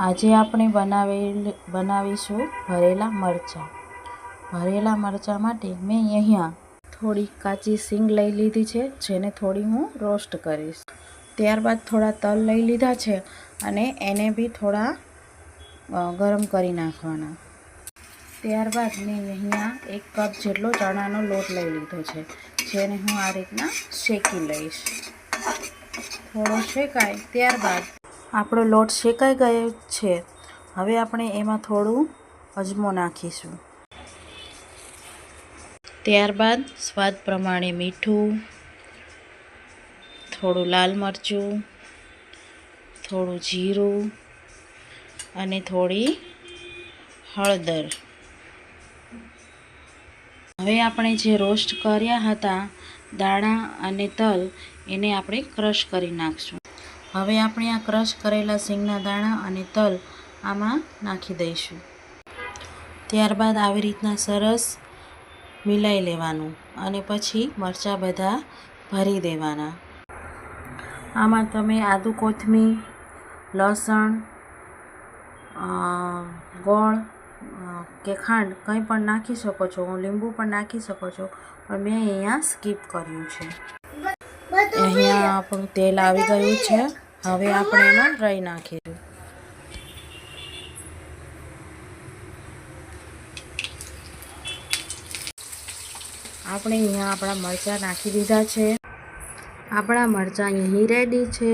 આજે આપણે બનાવીશું ભરેલા મરચાં. ભરેલા મરચાં માટે મેં અહીંયા થોડી કાચી સિંગ લઈ લીધી છે, જેને થોડી હું રોસ્ટ કરીશ. ત્યારબાદ થોડા તલ લઈ લીધા છે અને એને બી થોડા ગરમ કરી નાખવાના. ત્યારબાદ મેં અહીંયા 1 કપ જેટલો ચણાનો લોટ લઈ લીધો છે, જેને હું આ રીતના શેકી લઈશ. થોડો શેકાય ત્યારબાદ આપણો લોટ શેકાઈ ગયો છે. હવે આપણે એમાં થોડું અજમો નાખીશું. ત્યારબાદ સ્વાદ પ્રમાણે મીઠું, થોડું લાલ મરચું, થોડું જીરું અને થોડી હળદર. હવે આપણે જે રોસ્ટ કર્યા હતા દાણા અને તલ, એને આપણે ક્રશ કરી નાખશું. હવે આપણે આ ક્રશ કરેલા સિંગના દાણા અને તલ આમાં નાખી દઈશું. ત્યારબાદ આવી રીતના સરસ મિલાઈ લેવાનું અને પછી મરચાં બધા ભરી દેવાના. આમાં તમે આદુ, કોથમીર, લસણ, ગોળ કે ખાંડ કંઈ પણ નાખી શકો છો. લીંબુ પણ નાખી શકો છો, પણ મેં અહીંયા સ્કીપ કર્યું છે. અહીંયા આપણું તેલ આવી ગયું છે. હવે આપણે એમાં રાઈ નાખીશું. આપણે અહીંયા આપણા મરચાં નાખી દીધા છે. આપણા મરચાં અહીં રેડી છે.